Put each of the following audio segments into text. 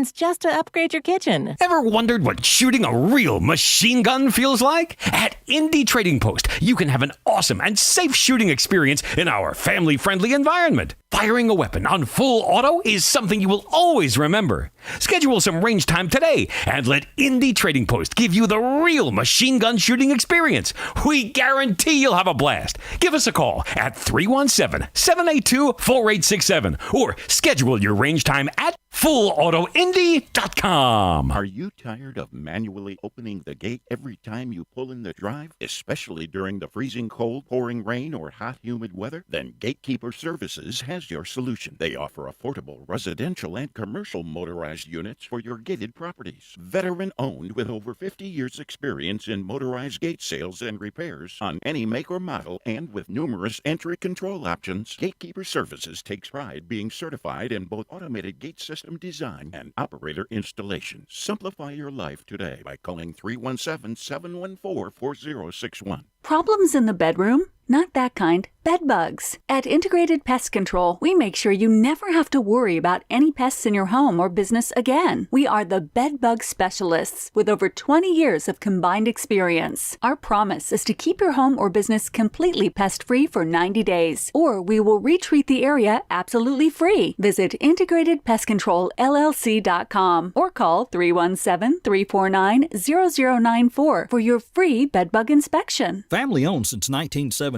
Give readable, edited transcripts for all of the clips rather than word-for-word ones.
just to upgrade your kitchen. Ever wondered what shooting a real machine gun feels like? At Indie Trading Post, you can have an awesome and safe shooting experience in our family-friendly environment. Firing a weapon on full auto is something you will always remember. Schedule some range time today and let Indie Trading Post give you the real machine gun shooting experience. We guarantee you'll have a blast. Give us a call at 317-782-4867 or schedule your range time at fullautoindy.com. Are you tired of manually opening the gate every time you pull in the drive, especially during the freezing cold, pouring rain, or hot, humid weather? Then Gatekeeper Services has your solution. They offer affordable residential and commercial motorized units for your gated properties. Veteran-owned with over 50 years' experience in motorized gate sales and repairs on any make or model, and with numerous entry control options, Gatekeeper Services takes pride being certified in both automated gate system design and operator installation. Simplify your life today by calling 317-714-4061. Problems in the bedroom? Not that kind. Bed bugs. At Integrated Pest Control, we make sure you never have to worry about any pests in your home or business again. We are the bed bug specialists with over 20 years of combined experience. Our promise is to keep your home or business completely pest-free for 90 days, or we will retreat the area absolutely free. Visit IntegratedPestControlLLC.com or call 317-349-0094 for your free bed bug inspection. Family owned since 1973,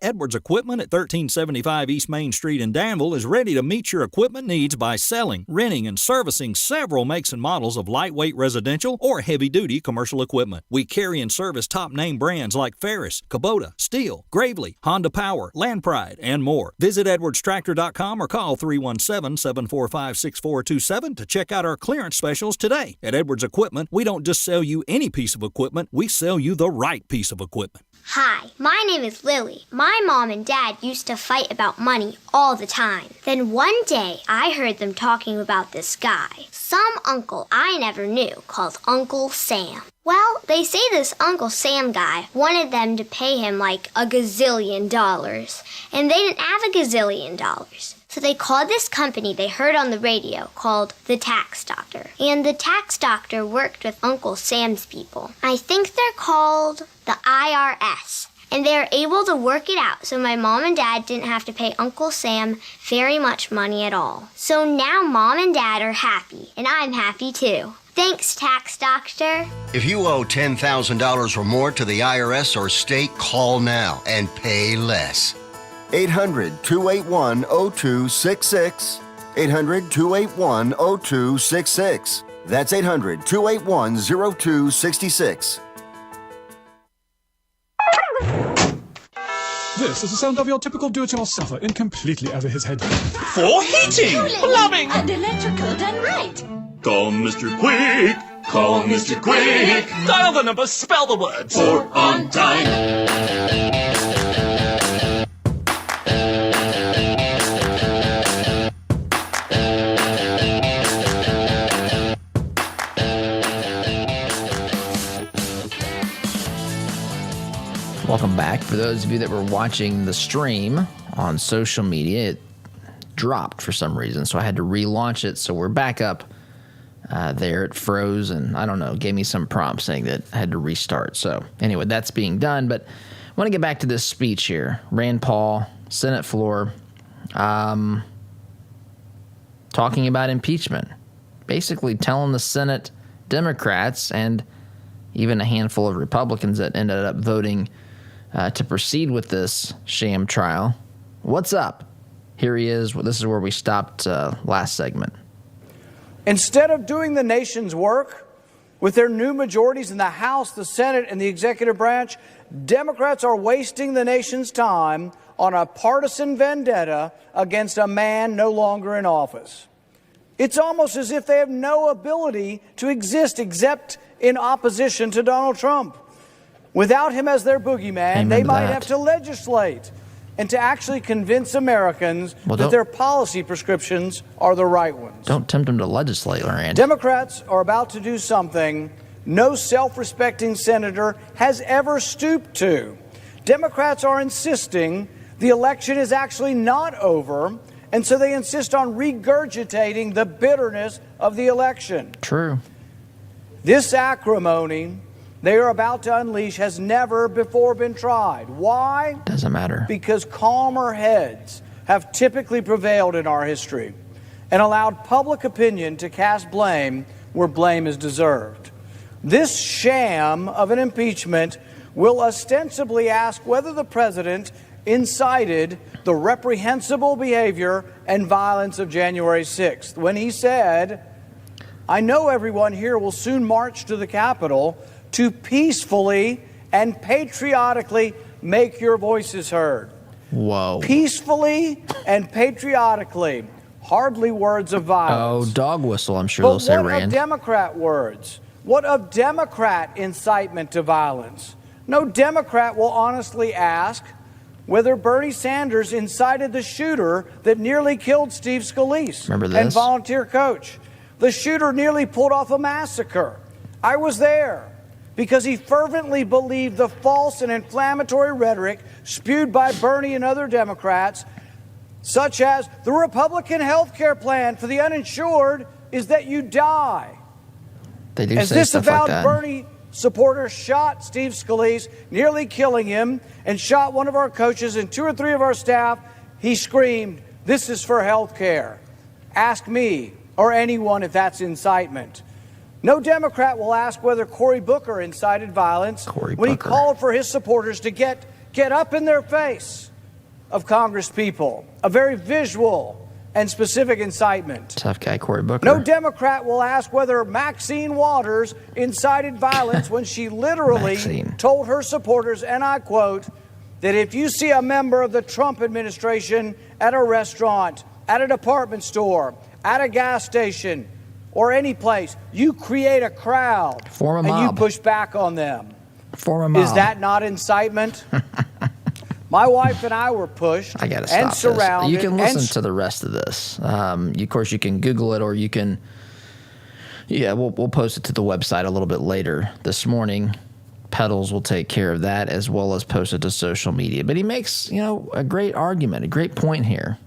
Edwards Equipment at 1375 East Main Street in Danville is ready to meet your equipment needs by selling, renting, and servicing several makes and models of lightweight residential or heavy-duty commercial equipment. We carry and service top-name brands like Ferris, Kubota, Steel, Gravely, Honda Power, Land Pride, and more. Visit edwardstractor.com or call 317-745-6427 to check out our clearance specials today. At Edwards Equipment, we don't just sell you any piece of equipment, we sell you the right piece of equipment. Hi, my name is Lily. My mom and dad used to fight about money all the time. Then one day, I heard them talking about this guy, some uncle I never knew, called Uncle Sam. Well, they say this Uncle Sam guy wanted them to pay him like $1 gazillion, and they didn't have $1 gazillion. So they called this company they heard on the radio called the Tax Doctor. And the Tax Doctor worked with Uncle Sam's people. I think they're called the IRS. And they were able to work it out so my mom and dad didn't have to pay Uncle Sam very much money at all. So now mom and dad are happy, and I'm happy too. Thanks, Tax Doctor. If you owe $10,000 or more to the IRS or state, call now and pay less. 800-281-0266. 800-281-0266. That's 800-281-0266. This is the sound of your typical do-it-yourselfer in completely over his head. For heating, plumbing, and electrical done right. Call Mr. Quick. Call Mr. Quick. Dial the number, spell the words. For on time. Welcome back. For those of you that were watching the stream on social media, it dropped for some reason, so I had to relaunch it. So we're back up there. It froze, and I don't know, gave me some prompt saying that I had to restart. So anyway, that's being done. But I want to get back to this speech here. Rand Paul, Senate floor, talking about impeachment, basically telling the Senate Democrats and even a handful of Republicans that ended up voting to proceed with this sham trial. What's up? Here he is. Well, this is where we stopped last segment. Instead of doing the nation's work with their new majorities in the House, the Senate, and the executive branch, Democrats are wasting the nation's time on a partisan vendetta against a man no longer in office. It's almost as if they have no ability to exist except in opposition to Donald Trump. Without him as their boogeyman, they might have to legislate and to actually convince Americans that their policy prescriptions are the right ones. Don't tempt them to legislate, Rand. Democrats are about to do something no self-respecting senator has ever stooped to. Democrats are insisting the election is actually not over And so they insist on regurgitating the bitterness of the election. True. This acrimony they are about to unleash has never before been tried. Why? Doesn't matter. Because calmer heads have typically prevailed in our history and allowed public opinion to cast blame where blame is deserved. This sham of an impeachment will ostensibly ask whether the president incited the reprehensible behavior and violence of January 6th when he said, "I know everyone here will soon march to the Capitol to peacefully and patriotically make your voices heard." Whoa. Peacefully and patriotically. Hardly words of violence. Oh, dog whistle, I'm sure they'll say, But what Rand. of Democrat words? What of Democrat incitement to violence? No Democrat will honestly ask whether Bernie Sanders incited the shooter that nearly killed Steve Scalise Remember this? and volunteer coach. The shooter nearly pulled off a massacre. I was there because he fervently believed the false and inflammatory rhetoric spewed by Bernie and other Democrats, such as the Republican health care plan for the uninsured is that you die. They do As say this stuff like avowed that. Bernie supporter shot Steve Scalise, nearly killing him, and shot one of our coaches and 2 or 3 of our staff, he screamed, "This is for health care." Ask me or anyone if that's incitement. No Democrat will ask whether Cory Booker incited violence when he called for his supporters to get up in their face of Congress people. A very visual and specific incitement. Tough guy, Cory Booker. No Democrat will ask whether Maxine Waters incited violence when she literally told her supporters, and I quote, that if you see a member of the Trump administration at a restaurant, at a department store, at a gas station, or any place, you create a crowd Form a and you mob. push back on them. Form a mob. Is that not incitement? My wife and I were pushed I gotta and stop surrounded. this. You can and listen to the rest of this. Of course, you can Google it, or you can. Yeah, we'll post it to the website a little bit later this morning. Pedals will take care of that, as well as post it to social media. But he makes, a great argument, a great point here.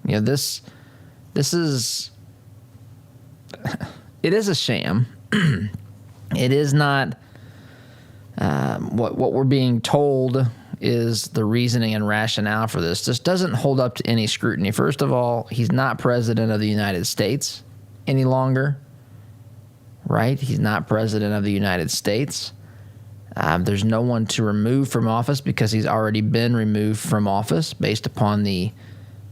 This is. It is a sham. It is not. What we're being told is the reasoning and rationale for this just doesn't hold up to any scrutiny. First of all, he's not president of the United States any longer, right? He's not president of the United States. There's no one to remove from office because he's already been removed from office based upon the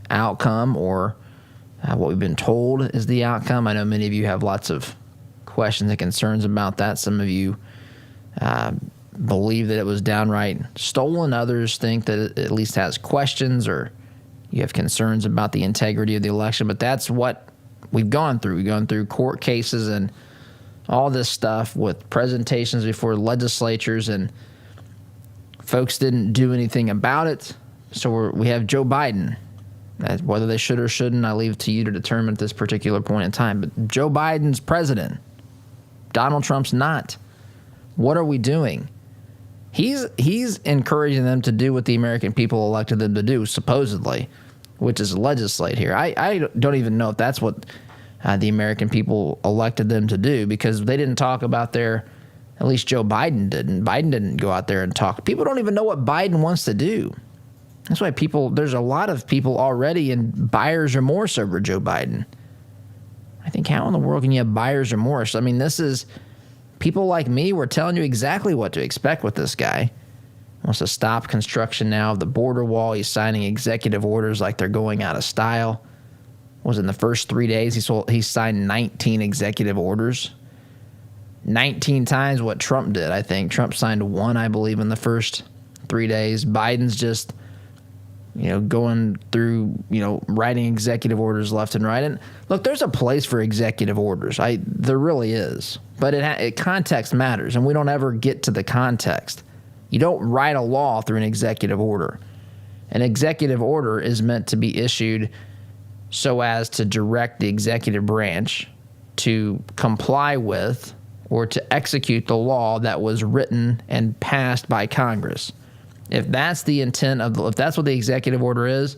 outcome or what we've been told is the outcome. I know many of you have lots of questions and concerns about that. Some of you believe that it was downright stolen. Others think that it at least has questions, or you have concerns about the integrity of the election. But that's what we've gone through. We've gone through court cases and all this stuff with presentations before legislatures, and folks didn't do anything about it. So we have Joe Biden. Whether they should or shouldn't, I leave to you to determine at this particular point in time. But Joe Biden's president. Donald Trump's not. What are we doing? He's encouraging them to do what the American people elected them to do, supposedly, which is legislate here. I don't even know if that's what the American people elected them to do, because they didn't talk about at least Joe Biden didn't. Biden didn't go out there and talk. People don't even know what Biden wants to do. That's why there's a lot of people already in buyer's remorse over Joe Biden. I think, how in the world can you have buyer's remorse? I mean, this is people like me. We're telling you exactly what to expect with this guy. He wants to stop construction now of the border wall. He's signing executive orders like they're going out of style. In the first 3 days, he signed 19 executive orders. 19 times what Trump did, I think. Trump signed 1, I believe, in the first 3 days. Biden's just going through, writing executive orders left and right. And look, there's a place for executive orders. There really is. But context matters, and we don't ever get to the context. You don't write a law through an executive order. An executive order is meant to be issued so as to direct the executive branch to comply with or to execute the law that was written and passed by Congress. If that's the intent if that's what the executive order is,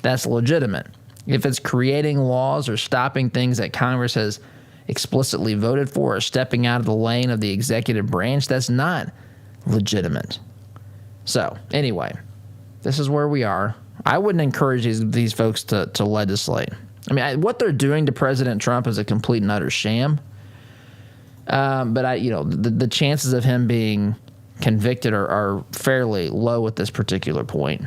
that's legitimate. If it's creating laws or stopping things that Congress has explicitly voted for or stepping out of the lane of the executive branch, that's not legitimate. So, anyway, this is where we are. I wouldn't encourage these folks to legislate. I mean, what they're doing to President Trump is a complete and utter sham. But the chances of him being convicted are fairly low at this particular point.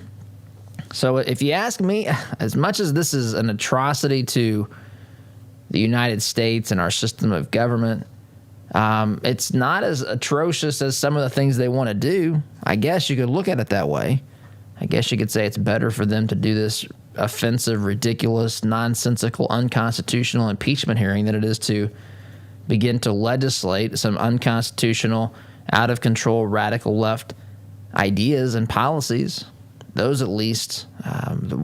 So if you ask me, as much as this is an atrocity to the United States and our system of government, it's not as atrocious as some of the things they want to do. I guess you could look at it that way. I guess you could say it's better for them to do this offensive, ridiculous, nonsensical, unconstitutional impeachment hearing than it is to begin to legislate some unconstitutional, out-of-control, radical left ideas and policies. Those, at least,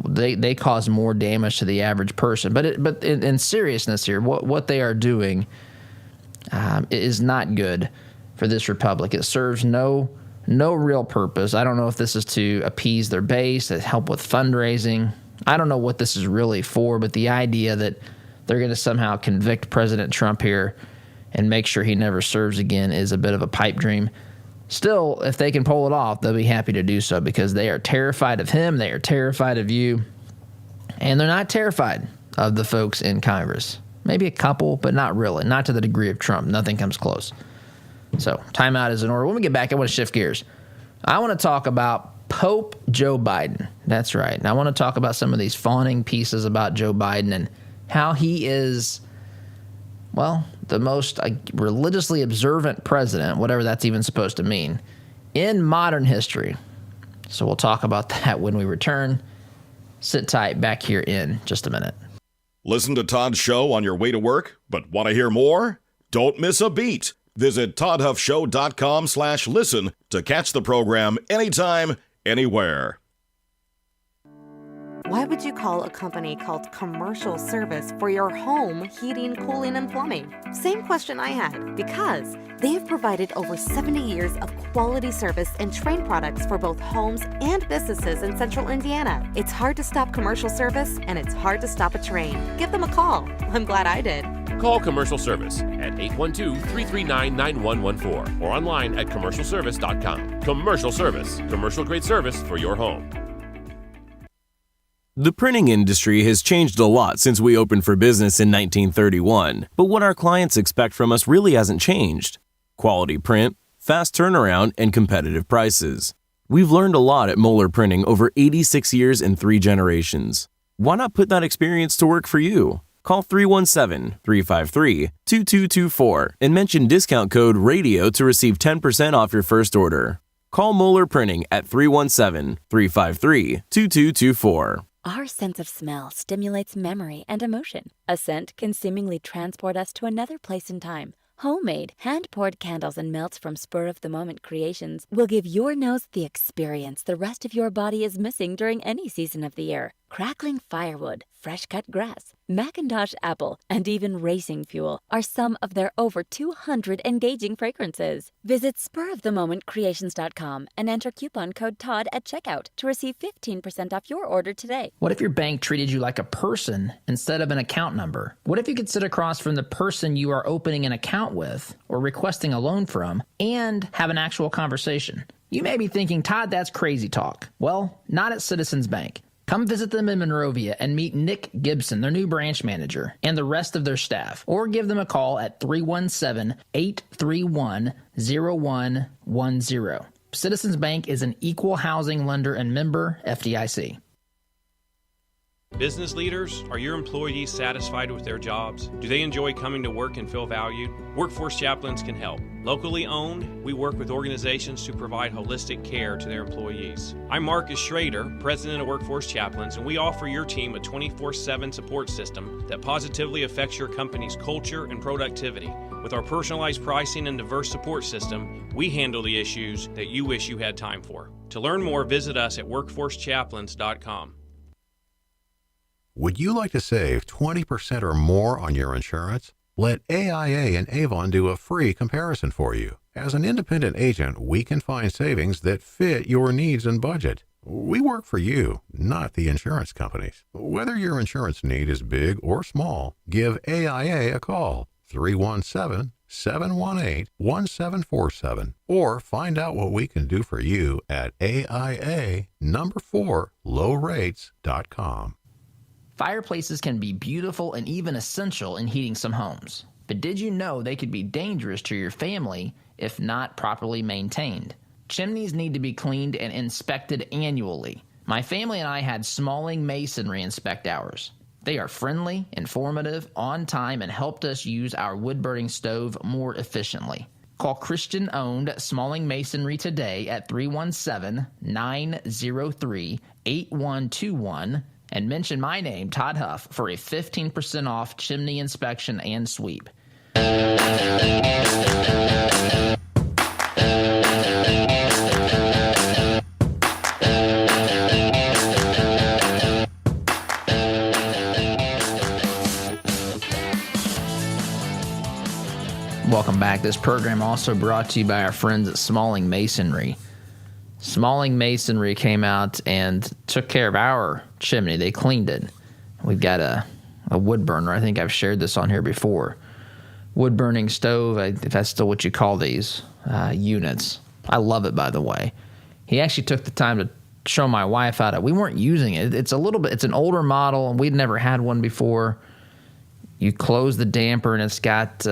they cause more damage to the average person. But in seriousness here, what they are doing is not good for this republic. It serves no real purpose. I don't know if this is to appease their base, to help with fundraising. I don't know what this is really for, but the idea that they're going to somehow convict President Trump here and make sure he never serves again is a bit of a pipe dream. Still, if they can pull it off, they'll be happy to do so because they are terrified of him, they are terrified of you, and they're not terrified of the folks in Congress. Maybe a couple, but not really. Not to the degree of Trump. Nothing comes close. So, timeout is in order. When we get back, I want to shift gears. I want to talk about Pope Joe Biden. That's right. And I want to talk about some of these fawning pieces about Joe Biden and how he is, well, the most religiously observant president, whatever that's even supposed to mean, in modern history. So we'll talk about that when we return. Sit tight, back here in just a minute. Listen to Todd's show on your way to work, but want to hear more? Don't miss a beat. Visit toddhuffshow.com/listen to catch the program anytime, anywhere. Why would you call a company called Commercial Service for your home heating, cooling, and plumbing? Same question I had, because they have provided over 70 years of quality service and trained products for both homes and businesses in Central Indiana. It's hard to stop Commercial Service, and it's hard to stop a train. Give them a call. I'm glad I did. Call Commercial Service at 812-339-9114 or online at commercialservice.com. Commercial Service, commercial-grade service for your home. The printing industry has changed a lot since we opened for business in 1931, but what our clients expect from us really hasn't changed. Quality print, fast turnaround, and competitive prices. We've learned a lot at Moeller Printing over 86 years and 3 generations. Why not put that experience to work for you? Call 317-353-2224 and mention discount code RADIO to receive 10% off your first order. Call Moeller Printing at 317-353-2224. Our sense of smell stimulates memory and emotion. A scent can seemingly transport us to another place in time. Homemade, hand-poured candles and melts from spur-of-the-moment creations will give your nose the experience the rest of your body is missing during any season of the year. Crackling firewood, fresh-cut grass, Macintosh apple, and even racing fuel are some of their over 200 engaging fragrances. Visit spurofthemomentcreations.com and enter coupon code TODD at checkout to receive 15% off your order today. What if your bank treated you like a person instead of an account number? What if you could sit across from the person you are opening an account with or requesting a loan from and have an actual conversation? You may be thinking, Todd, that's crazy talk. Well, not at Citizens Bank. Come visit them in Monrovia and meet Nick Gibson, their new branch manager, and the rest of their staff. Or give them a call at 317-831-0110. Citizens Bank is an equal housing lender and member FDIC. Business leaders, are your employees satisfied with their jobs? Do they enjoy coming to work and feel valued? Workforce Chaplains can help. Locally owned, we work with organizations to provide holistic care to their employees. I'm Marcus Schrader, president of Workforce Chaplains, and we offer your team a 24/7 support system that positively affects your company's culture and productivity. With our personalized pricing and diverse support system, we handle the issues that you wish you had time for. To learn more, visit us at workforcechaplains.com. Would you like to save 20% or more on your insurance? Let AIA and Avon do a free comparison for you. As an independent agent, we can find savings that fit your needs and budget. We work for you, not the insurance companies. Whether your insurance need is big or small, give AIA a call, 317-718-1747, or find out what we can do for you at AIA4lowrates.com. Fireplaces can be beautiful and even essential in heating some homes. But did you know they could be dangerous to your family if not properly maintained? Chimneys need to be cleaned and inspected annually. My family and I had Smalling Masonry inspect ours. They are friendly, informative, on time, and helped us use our wood-burning stove more efficiently. Call Christian-owned Smalling Masonry today at 317-903-8121 and mention my name, Todd Huff, for a 15% off chimney inspection and sweep. Welcome back. This program also brought to you by our friends at Smalling Masonry. Smalling Masonry came out and took care of our chimney. They cleaned it. We've got a wood burner. I think I've shared this on here before. Wood burning stove, if that's still what you call these units. I love it, by the way. He actually took the time to show my wife how to. We weren't using it. It's an older model, and we'd never had one before. You close the damper, and it's got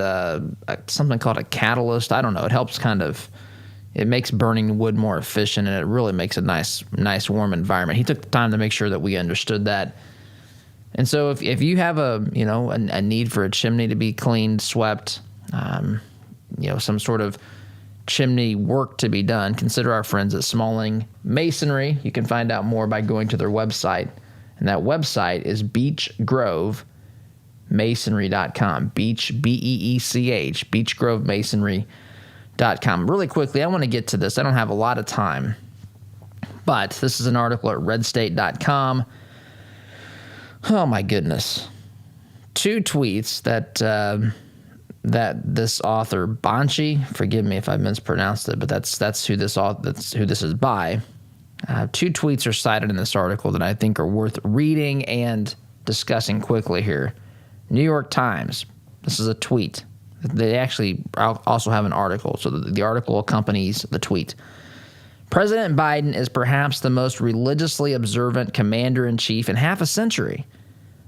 something called a catalyst. I don't know. It helps it makes burning wood more efficient, and it really makes a nice warm environment. He took the time to make sure that we understood that. And so if you have a need for a chimney to be cleaned, swept, some sort of chimney work to be done, consider our friends at Smalling Masonry. You can find out more by going to their website, and that website is beechgrovemasonry.com. Beech, B-E-E-C-H, beechgrovemasonry.com. Really quickly, I want to get to this. I don't have a lot of time, but this is an article at redstate.com. Oh, my goodness. 2 tweets that this author, Banshi, forgive me if I mispronounced it, but that's who this is by. 2 tweets are cited in this article that I think are worth reading and discussing quickly here. New York Times. This is a tweet. They actually also have an article, so the article accompanies the tweet. President Biden is perhaps the most religiously observant commander-in-chief in half a century.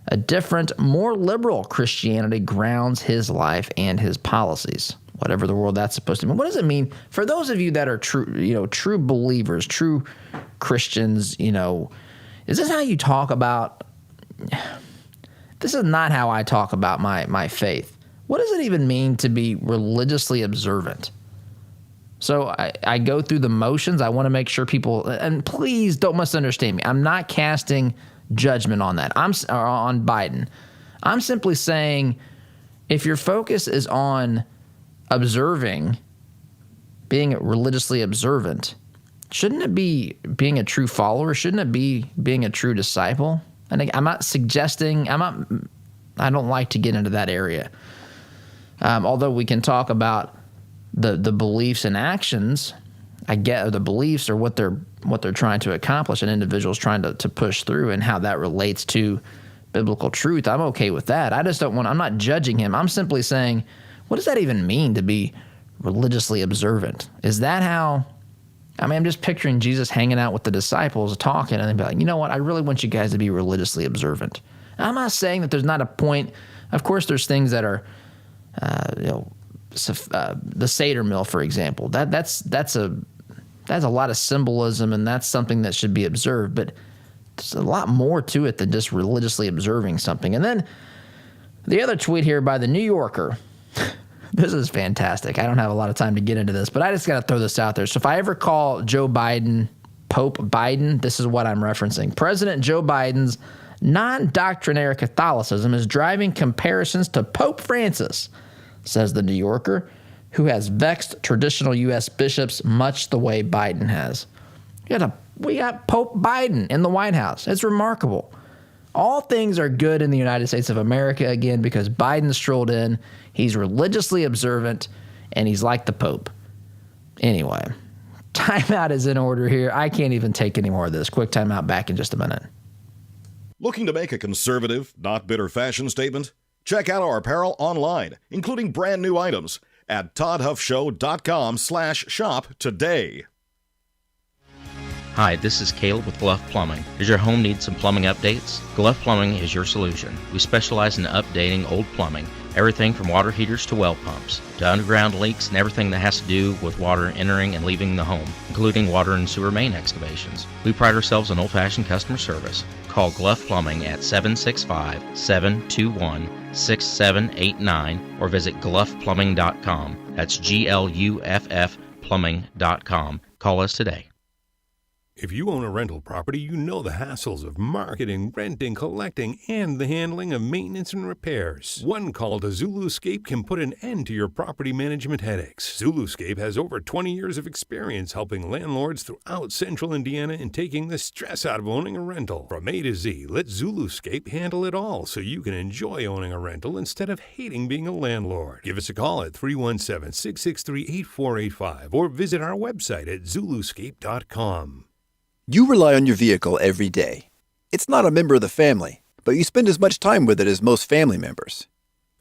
A different, more liberal Christianity grounds his life and his policies, whatever the world that's supposed to mean. What does it mean for those of you that are true believers, true Christians? Is this how you talk about? This is not how I talk about my faith. What does it even mean to be religiously observant? So I go through the motions. I want to make sure people, and please don't misunderstand me. I'm not casting judgment on that. On Biden. I'm simply saying if your focus is on observing, being religiously observant, shouldn't it be being a true follower? Shouldn't it be being a true disciple? And I'm not suggesting, I don't like to get into that area. Although we can talk about the beliefs and actions, the beliefs or what they're trying to accomplish, an individual's trying to push through, and how that relates to biblical truth. I'm okay with that. I'm not judging him. I'm simply saying, what does that even mean to be religiously observant? Is that how? I'm just picturing Jesus hanging out with the disciples talking, and they'd be like, you know what? I really want you guys to be religiously observant. I'm not saying that there's not a point. Of course, there's things that are, the Seder meal, for example. That's a lot of symbolism, and that's something that should be observed. But there's a lot more to it than just religiously observing something. And then the other tweet here by the New Yorker. This is fantastic. I don't have a lot of time to get into this, but I just got to throw this out there. So if I ever call Joe Biden Pope Biden, this is what I'm referencing. President Joe Biden's non-doctrinaire Catholicism is driving comparisons to Pope Francis, says the New Yorker, who has vexed traditional U.S. bishops much the way Biden has. We got Pope Biden in the White House. It's remarkable. All things are good in the United States of America, again, because Biden strolled in. He's religiously observant, and he's like the Pope. Anyway, Timeout is in order here. I can't even take any more of this. Quick timeout, back in just a minute. Looking to make a conservative, not bitter fashion statement? Check out our apparel online, including brand new items at toddhuffshow.com/shop today. Hi, this is Caleb with Gluff Plumbing. Does your home need some plumbing updates? Gluff Plumbing is your solution. We specialize in updating old plumbing, everything from water heaters to well pumps, to underground leaks and everything that has to do with water entering and leaving the home, including water and sewer main excavations. We pride ourselves on old-fashioned customer service. Call Gluff Plumbing at 765-721-6789 or visit gluffplumbing.com. That's GLUFF plumbing.com. Call us today. If you own a rental property, you know the hassles of marketing, renting, collecting, and the handling of maintenance and repairs. One call to Zuluscape can put an end to your property management headaches. Zuluscape has over 20 years of experience helping landlords throughout central Indiana and taking the stress out of owning a rental. From A to Z, let Zuluscape handle it all so you can enjoy owning a rental instead of hating being a landlord. Give us a call at 317-663-8485 or visit our website at zuluscape.com. You rely on your vehicle every day. It's not a member of the family, but you spend as much time with it as most family members.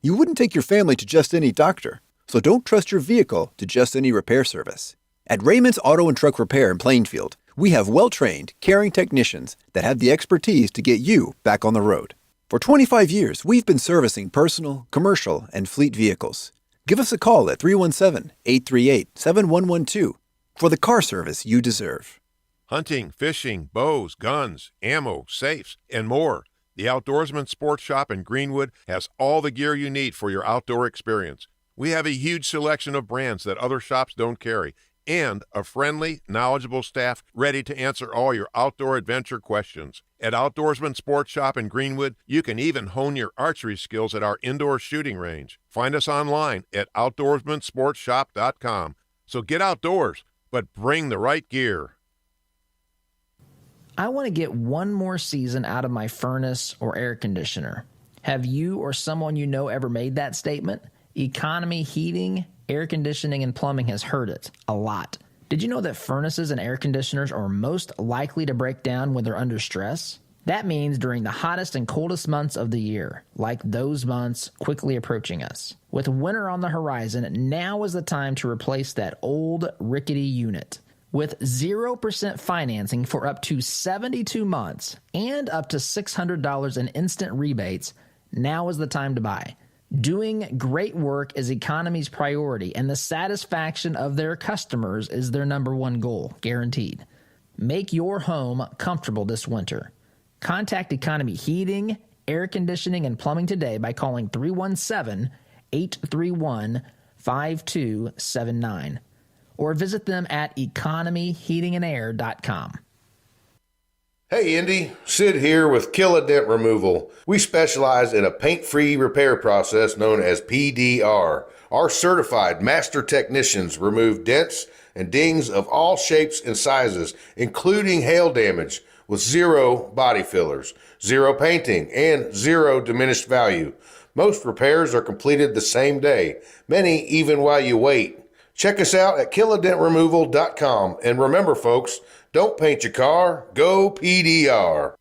You wouldn't take your family to just any doctor, so don't trust your vehicle to just any repair service. At Raymond's Auto and Truck Repair in Plainfield, we have well-trained, caring technicians that have the expertise to get you back on the road. For 25 years, we've been servicing personal, commercial, and fleet vehicles. Give us a call at 317-838-7112 for the car service you deserve. Hunting, fishing, bows, guns, ammo, safes, and more. The Outdoorsman Sports Shop in Greenwood has all the gear you need for your outdoor experience. We have a huge selection of brands that other shops don't carry, and a friendly, knowledgeable staff ready to answer all your outdoor adventure questions. At Outdoorsman Sports Shop in Greenwood, you can even hone your archery skills at our indoor shooting range. Find us online at outdoorsmansportshop.com. So get outdoors, but bring the right gear. I want to get one more season out of my furnace or air conditioner. Have you or someone you know ever made that statement? Economy heating, air conditioning, and plumbing has heard it a lot. Did you know that furnaces and air conditioners are most likely to break down when they're under stress? That means during the hottest and coldest months of the year, like those months quickly approaching us. With winter on the horizon, now is the time to replace that old rickety unit. With 0% financing for up to 72 months and up to $600 in instant rebates, now is the time to buy. Doing great work is Economy's priority, and the satisfaction of their customers is their number one goal, guaranteed. Make your home comfortable this winter. Contact Economy Heating, Air Conditioning, and Plumbing today by calling 317-831-5279. Or visit them at economyheatingandair.com. Hey Indy, Sid here with Kill a Dent Removal. We specialize in a paint-free repair process known as PDR. Our certified master technicians remove dents and dings of all shapes and sizes, including hail damage, with zero body fillers, zero painting, and zero diminished value. Most repairs are completed the same day, many even while you wait. Check us out at killadentremoval.com. And remember, folks, don't paint your car, go PDR.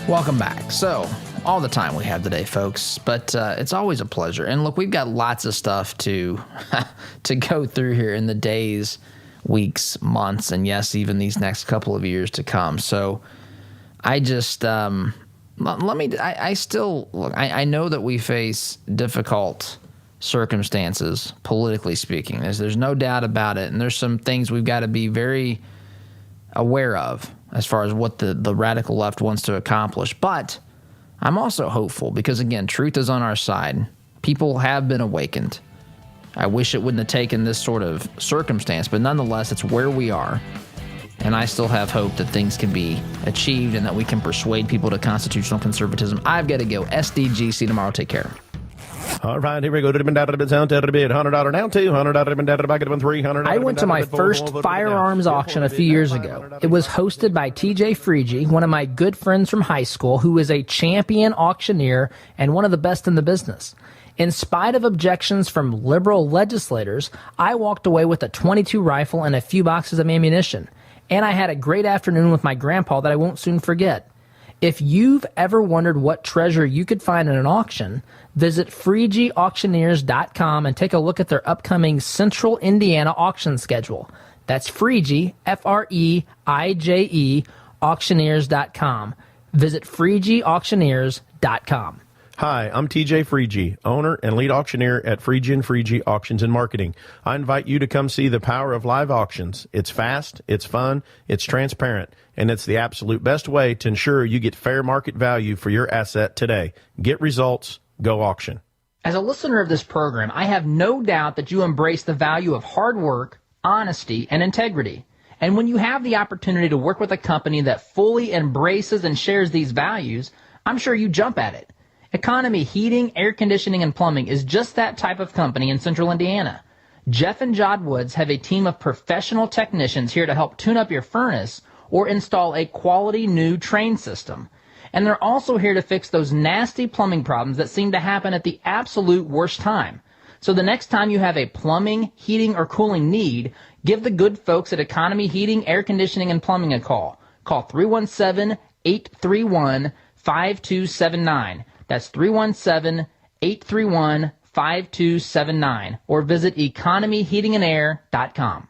Welcome back. So, all the time we have today, folks, but it's always a pleasure. And look, we've got lots of stuff to go through here in the days, weeks, months, and yes, even these next couple of years to come. So I just I know that we face difficult circumstances, politically speaking. There's no doubt about it, and there's some things we've got to be very aware of as far as what the radical left wants to accomplish. But I'm also hopeful because, again, truth is on our side. People have been awakened. I wish it wouldn't have taken this sort of circumstance, but nonetheless, it's where we are. And I still have hope that things can be achieved and that we can persuade people to constitutional conservatism. I've got to go. SDGC tomorrow. Take care. All right, here we go. $100 down, $200 back at $300. I went to my first firearms auction a few years ago. It was hosted by TJ Freege, one of my good friends from high school, who is a champion auctioneer and one of the best in the business. In spite of objections from liberal legislators, I walked away with a .22 rifle and a few boxes of ammunition. And I had a great afternoon with my grandpa that I won't soon forget. If you've ever wondered what treasure you could find in an auction, visit FreegeAuctioneers.com and take a look at their upcoming Central Indiana auction schedule. That's Freege, F-R-E-I-J-E, auctioneers.com. Visit FreegeAuctioneers.com. Hi, I'm TJ Freege, owner and lead auctioneer at Freege & Freege Auctions and Marketing. I invite you to come see the power of live auctions. It's fast, it's fun, it's transparent, and it's the absolute best way to ensure you get fair market value for your asset today. Get results, go auction. As a listener of this program, I have no doubt that you embrace the value of hard work, honesty, and integrity. And when you have the opportunity to work with a company that fully embraces and shares these values, I'm sure you jump at it. Economy Heating, Air Conditioning, and Plumbing is just that type of company in Central Indiana. Jeff and Jod Woods have a team of professional technicians here to help tune up your furnace or install a quality new train system. And they're also here to fix those nasty plumbing problems that seem to happen at the absolute worst time. So the next time you have a plumbing, heating, or cooling need, give the good folks at Economy Heating, Air Conditioning, and Plumbing a call. Call 317-831-5279. That's 317-831-5279. Or visit economyheatingandair.com.